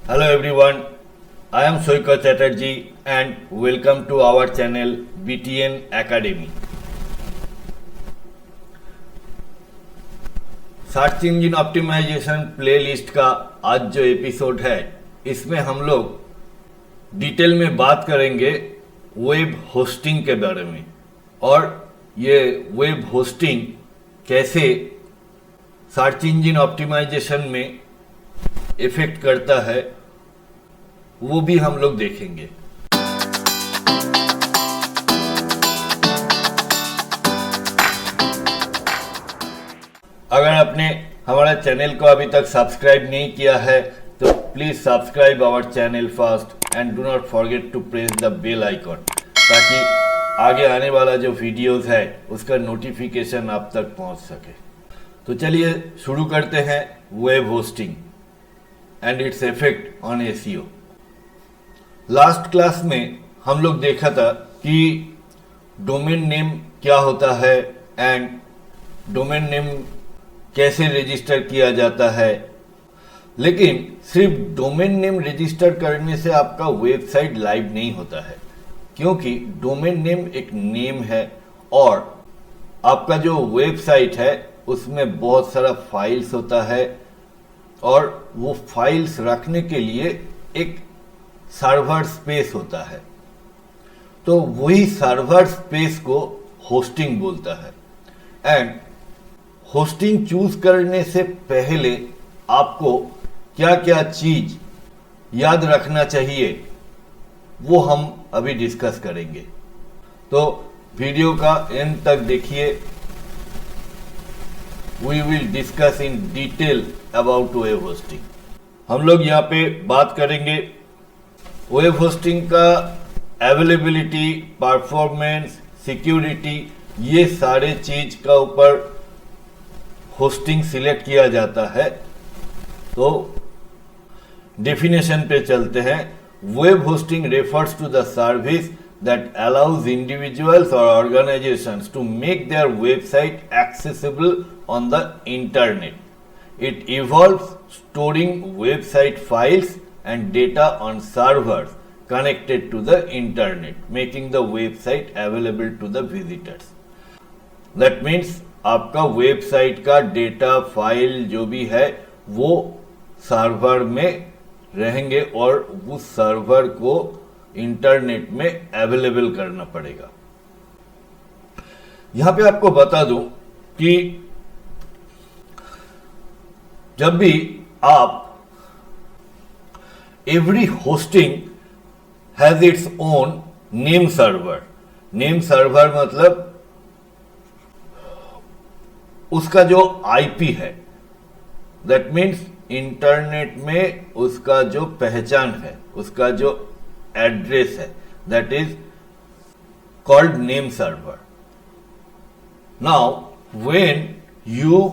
Hello everyone, I am Soika Chatterjee and welcome to our channel BTN Academy. Search engine optimisation playlist का आज जो episode है इसमें हम लोग डिटेल में बात करेंगे वेब होस्टिंग के बारे में और ये वेब होस्टिंग कैसे सर्च इंजन ऑप्टिमाइजेशन में इफेक्ट करता है वो भी हम लोग देखेंगे। अगर आपने हमारा चैनल को अभी तक सब्सक्राइब नहीं किया है तो please subscribe our channel first and do not forget to press the bell icon ताकि आगे आने वाला जो वीडियोस है उसका नोटिफिकेशन आप तक पहुंच सके। तो चलिए शुरू करते हैं web hosting and its effect on SEO. Last class में हम लोग देखा था कि डोमेन नेम क्या होता है एंड डोमेन नेम कैसे रजिस्टर किया जाता है, लेकिन सिर्फ डोमेन नेम रजिस्टर करने से आपका वेबसाइट लाइव नहीं होता है, क्योंकि डोमेन नेम एक नेम है और आपका जो वेबसाइट है उसमें बहुत सारा फाइल्स होता है और वो फाइल्स रखने के लिए एक सर्वर स्पेस होता है। तो वही सर्वर स्पेस को होस्टिंग बोलता है एंड होस्टिंग चूज करने से पहले आपको क्या क्या चीज याद रखना चाहिए वो हम अभी डिस्कस करेंगे। तो वीडियो का एंड तक देखिए। We will discuss in detail about web hosting. हम लोग यहाँ पे बात करेंगे वेब होस्टिंग का अवेलेबिलिटी, परफॉर्मेंस, सिक्योरिटी, ये सारे चीज का ऊपर होस्टिंग सिलेक्ट किया जाता है। तो डेफिनेशन पे चलते हैं। Web hosting refers to the service that allows individuals or organizations to make their website accessible on the internet. It involves storing website files and data on servers connected to the internet, making the website available to the visitors. That means आपका website का data file जो भी है वो server में रहेंगे और उस सर्वर को इंटरनेट में अवेलेबल करना पड़ेगा। यहां पे आपको बता दूं कि जब भी आप every hosting has its own name server. Name server मतलब उसका जो आईपी है, दैट मीन्स इंटरनेट में उसका जो पहचान है, उसका जो एड्रेस है, that is called name server. Now when you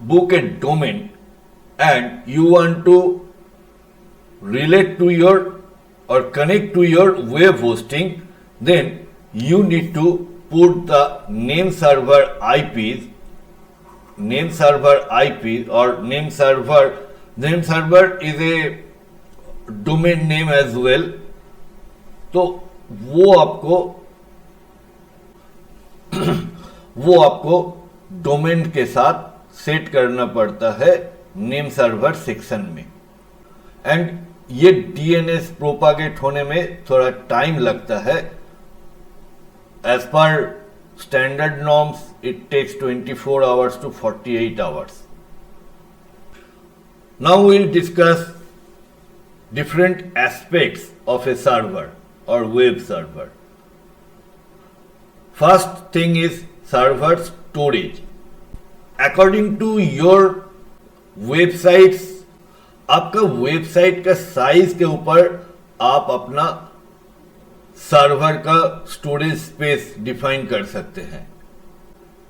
book a domain and you want to relate to your or connect to your web hosting, then you need to put the name server IPs or name server is a domain name as well। तो वो आपको domain के साथ set करना पड़ता है name server section में and ये डीएनएस प्रोपागेट होने में थोड़ा टाइम लगता है। As per standard norms it takes 24 hours to 48 hours। Now we will discuss different aspects of a server or web server. First thing is server storage. According to your websites, आपका website का size के ऊपर आप अपना server का storage space define कर सकते हैं,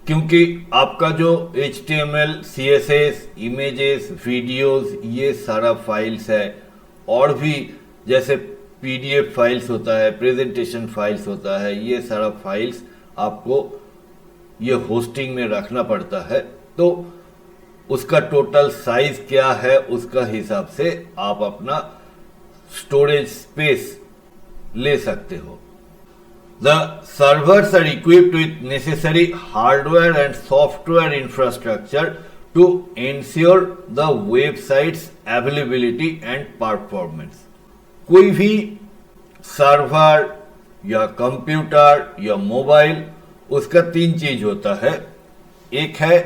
क्योंकि आपका जो HTML, CSS, इमेजेस, वीडियोस, ये सारा फाइल्स है और भी जैसे PDF फाइल्स होता है, प्रेजेंटेशन फाइल्स होता है, ये सारा फाइल्स आपको ये होस्टिंग में रखना पड़ता है। तो उसका टोटल साइज क्या है, उसका हिसाब से आप अपना स्टोरेज स्पेस ले सकते हो। The servers are equipped with necessary hardware and software infrastructure to ensure the website's availability and performance। कोई भी सर्वर या कंप्यूटर या मोबाइल, उसका 3 चीज होता है। एक है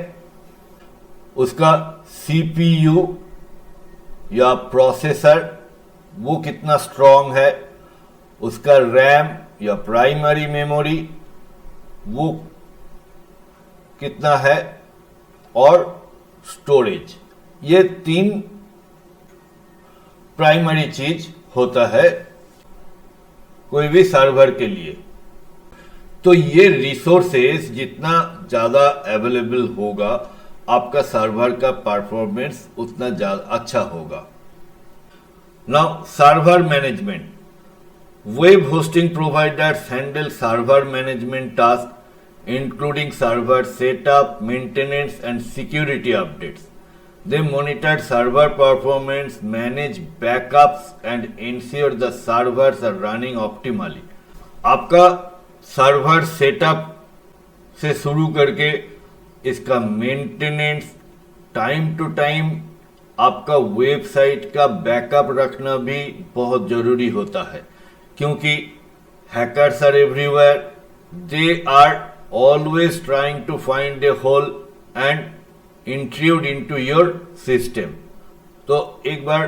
उसका CPU या प्रोसेसर, वो कितना स्ट्रॉन्ग है, उसका रैम या प्राइमरी मेमोरी वो कितना है, और स्टोरेज। ये 3 प्राइमरी चीज होता है कोई भी सर्वर के लिए। तो ये रिसोर्सेज जितना ज्यादा अवेलेबल होगा, आपका सर्वर का परफॉर्मेंस उतना ज्यादा अच्छा होगा। Now server management. Web hosting providers handle server management tasks, including server setup, maintenance, and security updates. They monitor server performance, manage backups, and ensure the servers are running optimally. आपका server setup से शुरू करके इसका maintenance, time to time आपका website का backup रखना भी बहुत जरूरी होता है, क्योंकि hackers are everywhere, they are always trying to find a hole and intrude into your system. तो एक बार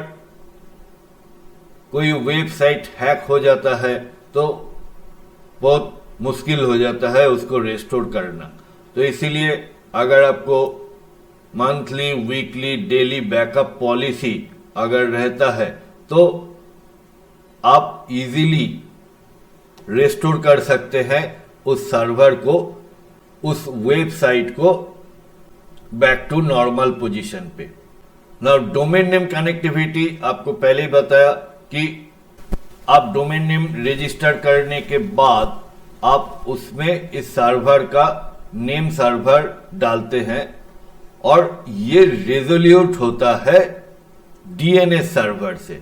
कोई वेबसाइट हैक हो जाता है तो बहुत मुश्किल हो जाता है उसको रेस्टोर करना। तो इसीलिए अगर आपको monthly, weekly, daily backup policy अगर रहता है तो आप इजीली रेस्टोर कर सकते हैं उस सर्वर को, उस वेबसाइट को बैक टू नॉर्मल पोजीशन पे। नाउ डोमेन नेम कनेक्टिविटी, आपको पहले ही बताया कि आप डोमेन नेम रजिस्टर करने के बाद आप उसमें इस सर्वर का नेम सर्वर डालते हैं और ये रेजोल्यूट होता है डीएनएस सर्वर से,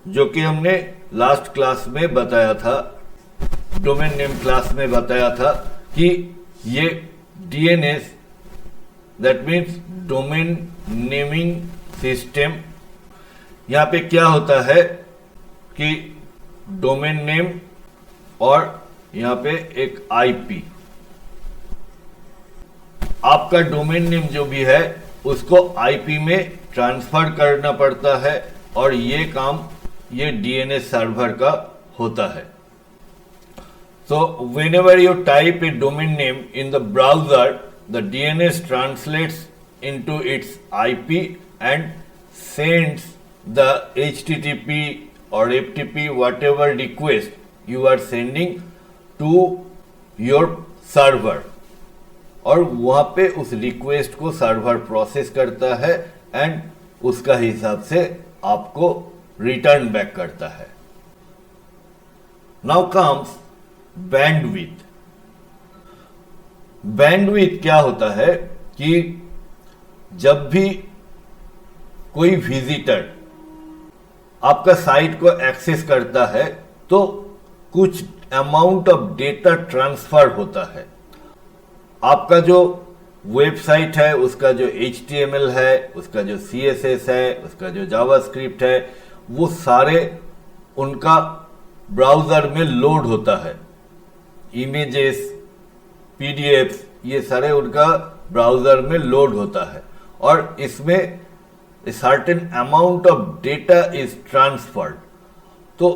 जो कि हमने लास्ट क्लास में बताया था, डोमेन नेम क्लास में बताया था कि ये DNS that means domain naming system. यहां पे क्या होता है कि डोमेन नेम और यहां पे एक आईपी, आपका डोमेन नेम जो भी है उसको आईपी में ट्रांसफर करना पड़ता है और ये काम ये डीएनएस सर्वर का होता है। So whenever you type a domain name in the browser, the DNS translates into its IP and sends the HTTP or FTP whatever request you are sending to your server, और वहां पे उस request को server process करता है and उसका हिसाब से आपको रिटर्न बैक करता है। Now comes bandwidth. बैंडविड्थ क्या होता है कि जब भी कोई विजिटर आपका साइट को एक्सेस करता है तो कुछ अमाउंट ऑफ डेटा ट्रांसफर होता है। आपका जो वेबसाइट है उसका जो HTML है, उसका जो CSS है, उसका जो जावास्क्रिप्ट है, वो सारे उनका ब्राउजर में लोड होता है। इमेजेस, PDFs, ये सारे उनका ब्राउजर में लोड होता है और इसमें certain amount of data is transferred. तो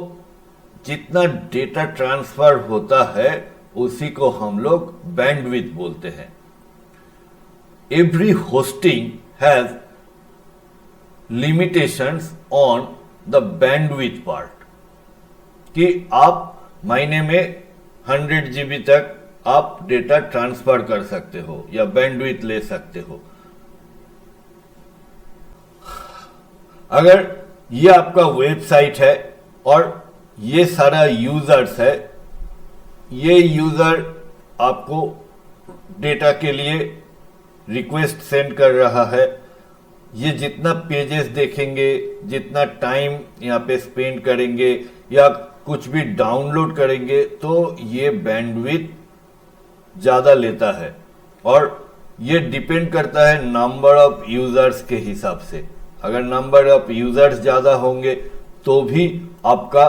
जितना डेटा ट्रांसफर होता है उसी को हम लोग बैंडविड्थ बोलते हैं। Every hosting has limitations on the bandwidth part, कि आप महीने में 100 GB तक आप डेटा ट्रांसफर कर सकते हो या बैंडविड्थ ले सकते हो। अगर ये आपका वेबसाइट है और ये सारा यूजर्स है, ये यूजर आपको डेटा के लिए रिक्वेस्ट सेंड कर रहा है ये जितना पेजेस देखेंगे, जितना टाइम यहाँ पे स्पेंड करेंगे या कुछ भी डाउनलोड करेंगे, तो ये बैंडविड्थ ज़्यादा लेता है। और ये डिपेंड करता है नंबर ऑफ यूजर्स के हिसाब से। अगर नंबर ऑफ यूजर्स ज़्यादा होंगे तो भी आपका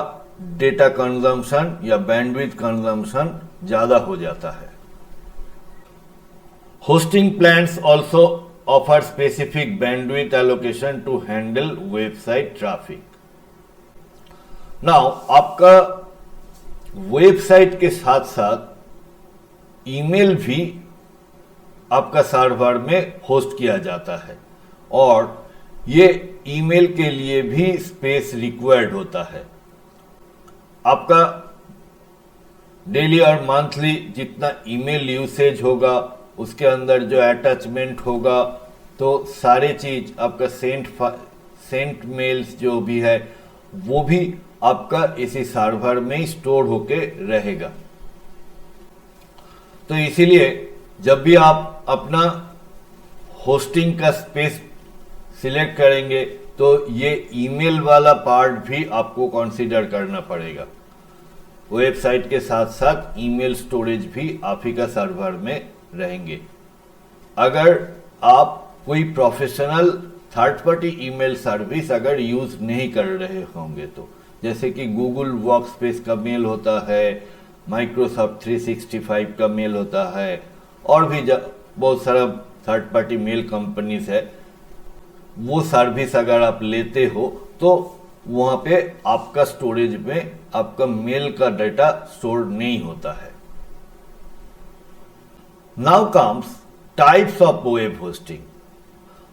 डेटा कंजम्पशन या बैंडविड्थ कंजम्पशन ज़्यादा हो जाता है। Hosting plans also offer specific bandwidth allocation to handle website traffic. Now आपका वेबसाइट के साथ साथ ईमेल भी आपका सर्वर में होस्ट किया जाता है और ये ईमेल के लिए भी स्पेस रिक्वायर्ड होता है। आपका डेली और मंथली जितना ईमेल यूसेज होगा, उसके अंदर जो अटैचमेंट होगा, तो सारे चीज आपका सेंट मेल्स जो भी है वो भी आपका इसी सर्वर में ही स्टोर होके रहेगा। तो इसीलिए जब भी आप अपना होस्टिंग का स्पेस सिलेक्ट करेंगे तो ये ईमेल वाला पार्ट भी आपको कंसीडर करना पड़ेगा। वेबसाइट के साथ साथ ईमेल स्टोरेज भी आप ही का सर्वर में रहेंगे। अगर आप कोई professional third party email service अगर यूज नहीं कर रहे होंगे तो, जैसे कि गूगल वर्कस्पेस का मेल होता है, माइक्रोसॉफ्ट 365 का मेल होता है और भी बहुत सारा थर्ड पार्टी मेल कंपनीज है, वो सर्विस अगर आप लेते हो तो वहां पे आपका स्टोरेज में आपका मेल का डाटा स्टोर नहीं होता है। Now comes types of web hosting.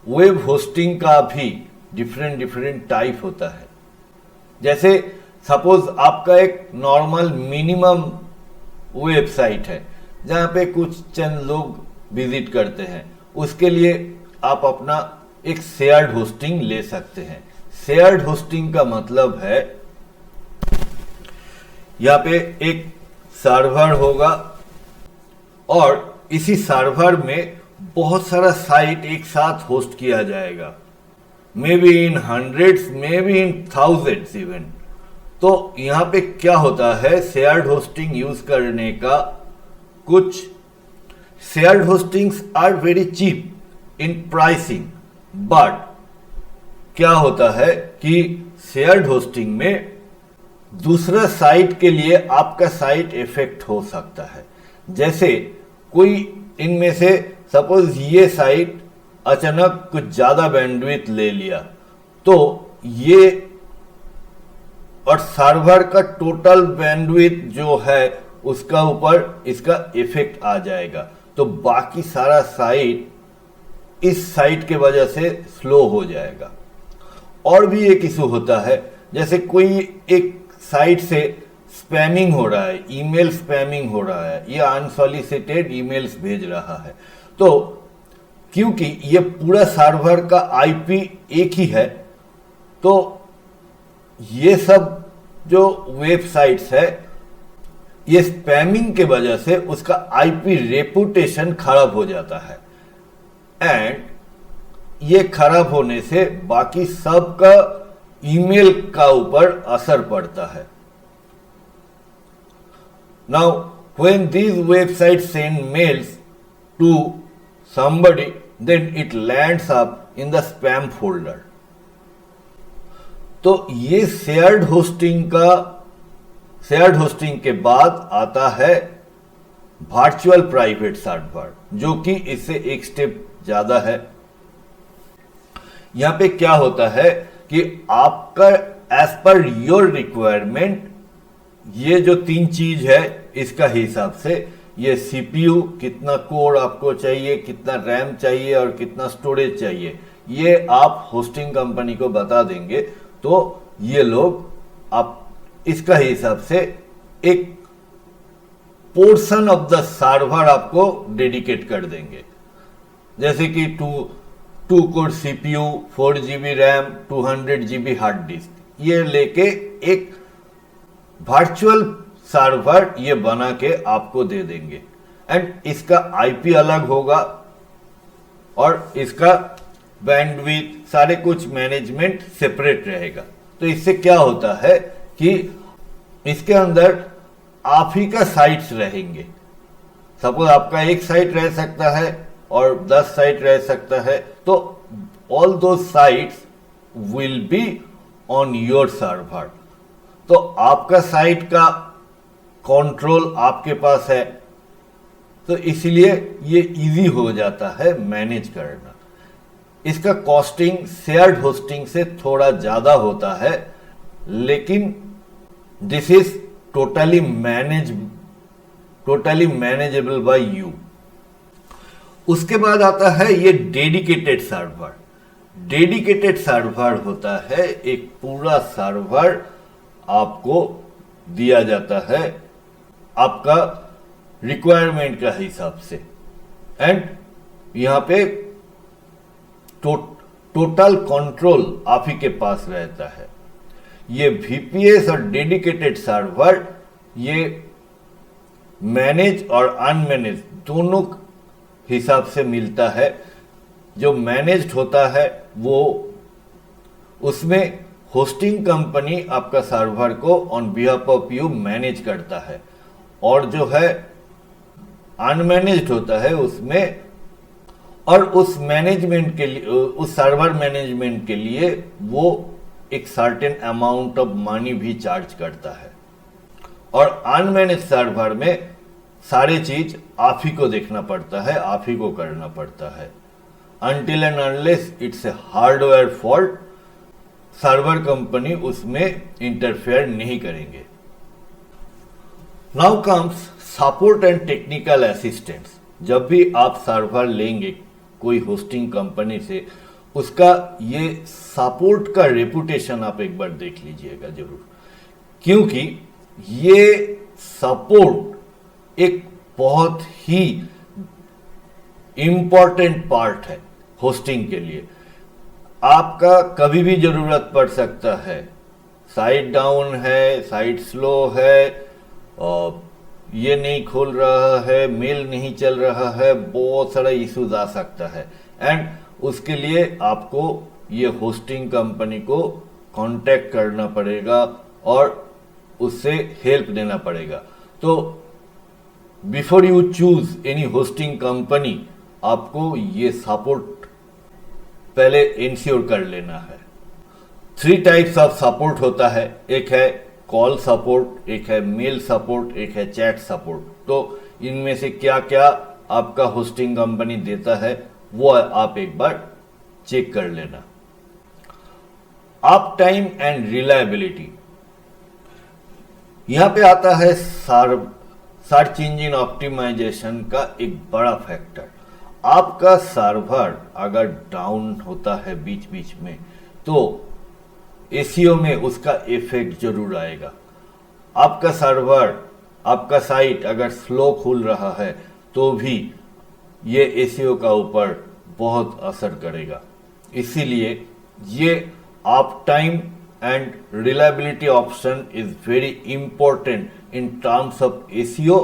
Web hosting का भी डिफरेंट टाइप होता है। जैसे सपोज आपका एक नॉर्मल मिनिमम वेबसाइट है जहां पे कुछ चंद लोग विजिट करते हैं, उसके लिए आप अपना एक शेयर्ड होस्टिंग ले सकते हैं। शेयर्ड होस्टिंग का मतलब है यहाँ पे एक सर्वर होगा और इसी सर्वर में बहुत सारा साइट एक साथ होस्ट किया जाएगा, may be in hundreds, may be in thousands even. तो यहाँ पे क्या होता है, शेयर्ड होस्टिंग यूज करने का कुछ shared hostings are very cheap in pricing, but क्या होता है कि शेयर्ड होस्टिंग में दूसरा साइट के लिए आपका साइट इफेक्ट हो सकता है। जैसे कोई इनमें से सपोज ये साइट अचानक कुछ ज्यादा बैंडविड्थ ले लिया तो ये और सर्वर का टोटल बैंडविड्थ जो है उसका ऊपर इसका इफेक्ट आ जाएगा, तो बाकी सारा साइट इस साइट के वजह से स्लो हो जाएगा। और भी एक इशू होता है, जैसे कोई एक साइट से स्पैमिंग हो रहा है, ईमेल स्पैमिंग हो रहा है या अनसॉलिसिटेड ईमेल्स भेज रहा है, तो क्योंकि ये पूरा सर्वर का आईपी एक ही है, तो ये सब जो वेबसाइट्स है ये स्पैमिंग के वजह से उसका आईपी रेपुटेशन खराब हो जाता है एंड ये खराब होने से बाकी सब का ईमेल का ऊपर असर पड़ता है। Now when these websites send mails to somebody, then it lands up in the spam folder। तो ये शेयर्ड होस्टिंग के बाद आता है वर्चुअल प्राइवेट सर्वर, जो कि इससे एक स्टेप ज्यादा है। यहां पे क्या होता है कि आपका एज पर योर रिक्वायरमेंट ये जो तीन चीज है इसका हिसाब से ये सीपीयू कितना कोर आपको चाहिए, कितना रैम चाहिए और कितना स्टोरेज चाहिए, ये आप होस्टिंग कंपनी को बता देंगे तो ये लोग आप इसका हिसाब से एक पोर्शन ऑफ द सर्वर आपको डेडिकेट कर देंगे। जैसे कि 2 core CPU, 4 GB RAM, 200 GB hard disk, ये लेके एक वर्चुअल सर्वर ये बना के आपको दे देंगे एंड इसका आईपी अलग होगा और इसका बैंडविड्थ, सारे कुछ मैनेजमेंट सेपरेट रहेगा। तो इससे क्या होता है कि इसके अंदर आप ही का साइट्स रहेंगे। सपोज आपका एक साइट रह सकता है और 10 साइट रह सकता है, तो ऑल दो sites will be on your server. तो आपका साइट का कंट्रोल आपके पास है, तो इसलिए ये इजी हो जाता है मैनेज करना। इसका कॉस्टिंग शेयर्ड होस्टिंग से थोड़ा ज्यादा होता है, लेकिन this is totally manageable by you. उसके बाद आता है ये डेडिकेटेड सर्वर। डेडिकेटेड सर्वर होता है एक पूरा सर्वर आपको दिया जाता है आपका रिक्वायरमेंट का हिसाब से, एंड यहां पे टोटल कंट्रोल आप ही के पास रहता है। ये वीपीएस और डेडिकेटेड सर्वर ये मैनेज और अनमैनेज दोनों हिसाब से मिलता है। जो मैनेज्ड होता है वो उसमें होस्टिंग कंपनी आपका सर्वर को on behalf of you manage करता है, और जो है अनमैनेज्ड होता है उसमें, और उस मैनेजमेंट के लिए, उस सर्वर मैनेजमेंट के लिए वो एक सर्टेन अमाउंट ऑफ मनी भी चार्ज करता है। और अनमैनेज सर्वर में सारी चीज आप ही को देखना पड़ता है, आप ही को करना पड़ता है। Until and unless it's a hardware fault, server company उसमें इंटरफेयर नहीं करेंगे। Now comes support and technical assistance. जब भी आप सर्वर लेंगे कोई होस्टिंग कंपनी से, उसका ये सपोर्ट का रेपुटेशन आप एक बार देख लीजिएगा जरूर, क्योंकि ये सपोर्ट एक बहुत ही इंपॉर्टेंट पार्ट है होस्टिंग के लिए। आपका कभी भी जरूरत पड़ सकता है, साइट डाउन है, साइट स्लो है, और ये नहीं खोल रहा है, मेल नहीं चल रहा है, बहुत सारा इश्यूज आ सकता है, एंड उसके लिए आपको ये होस्टिंग कंपनी को कांटेक्ट करना पड़ेगा और उससे हेल्प देना पड़ेगा। तो before you choose any hosting company, आपको ये सपोर्ट पहले इंश्योर कर लेना है। 3 टाइप्स ऑफ सपोर्ट होता है, एक है कॉल सपोर्ट, एक है मेल सपोर्ट, एक है चैट सपोर्ट। तो इनमें से क्या क्या आपका होस्टिंग कंपनी देता है वो आप एक बार चेक कर लेना। अप टाइम एंड रिलायबिलिटी, यहां पे आता है सर्च इंजन ऑप्टिमाइजेशन का एक बड़ा फैक्टर। आपका सर्वर अगर डाउन होता है बीच बीच में, तो एसीओ में उसका इफेक्ट जरूर आएगा। आपका सर्वर, आपका साइट अगर स्लो खुल रहा है तो भी ये एसीओ का ऊपर बहुत असर करेगा। इसीलिए ये up time and reliability option is very important in terms of ACO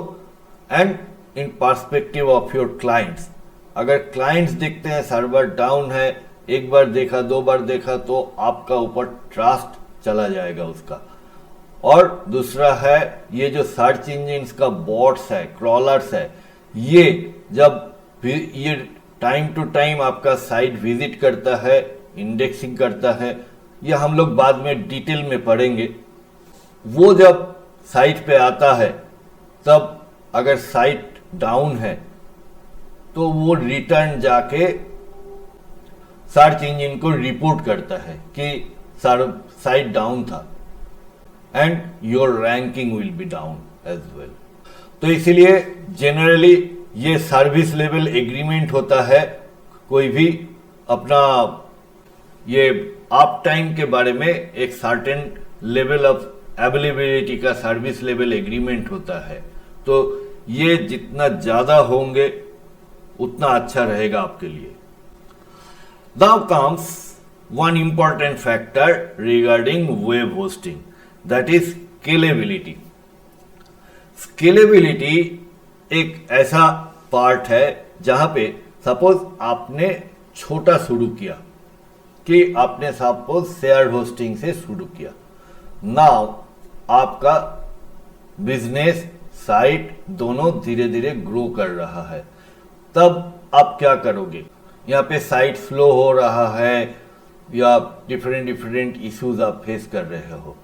and in perspective of your clients. अगर क्लाइंट्स देखते हैं सर्वर डाउन है, एक बार देखा, 2 बार देखा, तो आपका ऊपर ट्रस्ट चला जाएगा उसका। और दूसरा है ये जो सर्च इंजिन्स का बॉट्स है, क्रॉलर्स है, ये जब ये टाइम टू टाइम आपका साइट विजिट करता है, इंडेक्सिंग करता है, ये हम लोग बाद में डिटेल में पढ़ेंगे। वो जब साइट पे आता है, तब अगर साइट डाउन है तो वो रिटर्न जाके सर्च इंजन को रिपोर्ट करता है कि साइट डाउन था, and your ranking will be down as well. तो इसीलिए जनरली ये सर्विस लेवल एग्रीमेंट होता है। कोई भी अपना ये अप टाइम के बारे में एक सर्टेन लेवल ऑफ अवेलेबिलिटी का सर्विस लेवल एग्रीमेंट होता है। तो ये जितना ज्यादा होंगे उतना अच्छा रहेगा आपके लिए। Now comes one important factor regarding web hosting, that is scalability. Scalability एक ऐसा पार्ट है जहां पे सपोज आपने छोटा शुरू किया, कि आपने सपोज शेयर होस्टिंग से शुरू किया। नाउ आपका बिजनेस साइट दोनों धीरे धीरे ग्रो कर रहा है, तब आप क्या करोगे? यहाँ पे साइट स्लो हो रहा है या डिफरेंट इश्यूज आप फेस कर रहे हो,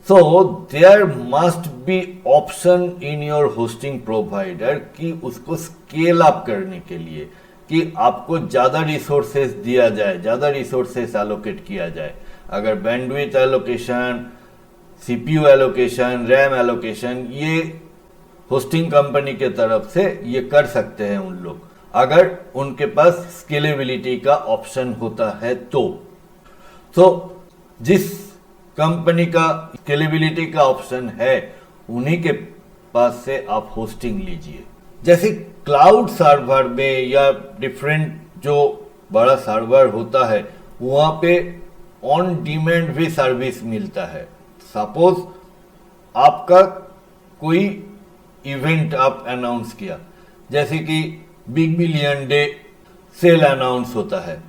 so there must be option in your hosting provider कि उसको स्केल अप करने के लिए कि आपको ज़्यादा रिसोर्सेज दिया जाए, ज़्यादा रिसोर्सेज एलोकेट किया जाए। अगर bandwidth allocation, CPU allocation, RAM allocation, ये होस्टिंग कंपनी के तरफ से ये कर सकते हैं उन लोग, अगर उनके पास स्केलेबिलिटी का ऑप्शन होता है तो जिस कंपनी का स्केलेबिलिटी का ऑप्शन है उन्हीं के पास से आप होस्टिंग लीजिए। जैसे क्लाउड सर्वर में या डिफरेंट जो बड़ा सर्वर होता है वहाँ पे ऑन डिमांड भी सर्विस मिलता है। सपोज आपका कोई इवेंट आप अनाउंस किया, जैसे कि big billion day sale announce होता है,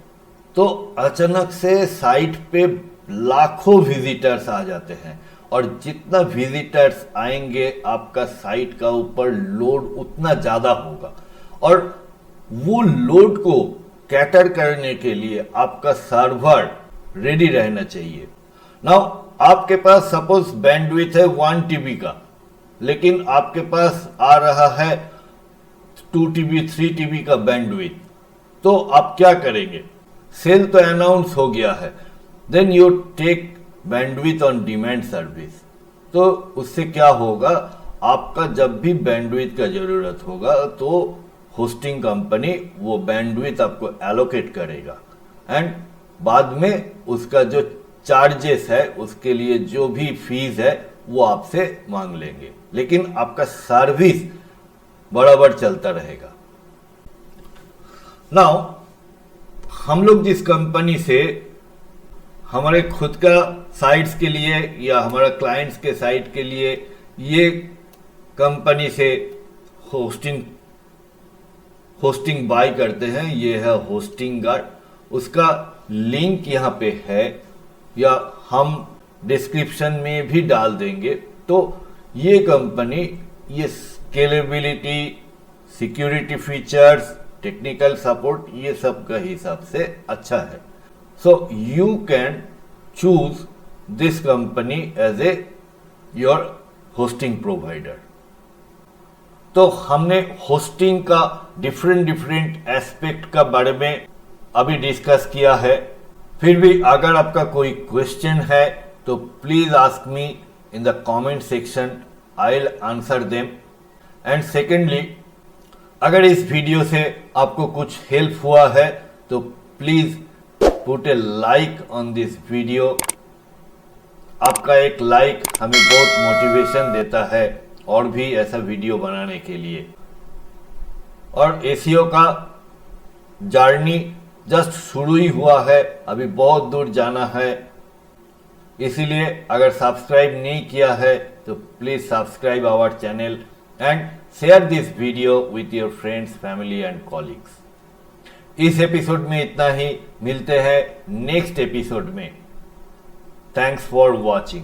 तो अचानक से साइट पे लाखों विजिटर्स आ जाते हैं और जितना विजिटर्स आएंगे आपका साइट का ऊपर लोड उतना ज़्यादा होगा और वो लोड को कैटर करने के लिए आपका सर्वर रेडी रहना चाहिए। नाउ आपके पास सपोज बैंडविड्थ है 1 TB का, लेकिन आपके पास आ रहा है 2 TB 3 TB का बैंडविड्थ, तो आप क्या करेंगे? सेल तो अनाउंस हो गया है, then you take bandwidth on demand service. तो उससे क्या होगा, आपका जब भी बैंडविड्थ का जरूरत होगा तो होस्टिंग कंपनी वो बैंडविड्थ आपको एलोकेट करेगा एंड बाद में उसका जो चार्जेस है उसके लिए जो भी फीस है वो आपसे मांग लेंगे, लेकिन आपका सर्विस बराबर चलता रहेगा। नाउ हम लोग जिस कंपनी से हमारे खुद का साइट्स के लिए या हमारा क्लाइंट्स के साइट के लिए ये कंपनी से होस्टिंग बाय करते हैं, ये है होस्टिंग गार्ड। उसका लिंक यहाँ पे है या हम डिस्क्रिप्शन में भी डाल देंगे। तो ये कंपनी ये scalability, security features, technical support, ये सब का हिसाब से अच्छा है। So you can choose this company as your hosting provider। तो हमने होस्टिंग का डिफरेंट एस्पेक्ट का बारे में अभी डिस्कस किया है। फिर भी अगर आपका कोई क्वेश्चन है तो please ask me in the comment section, I will answer them. And secondly, अगर इस वीडियो से आपको कुछ हेल्प हुआ है तो please put A like on this video. आपका एक लाइक हमें बहुत मोटिवेशन देता है और भी ऐसा वीडियो बनाने के लिए। और एसीओ का जर्नी जस्ट शुरू ही हुआ है, अभी बहुत दूर जाना है, इसीलिए अगर सब्सक्राइब नहीं किया है तो please subscribe our channel and share this video with your friends, family and colleagues. इस एपिसोड में इतना ही, मिलते हैं नेक्स्ट एपिसोड में। Thanks for watching.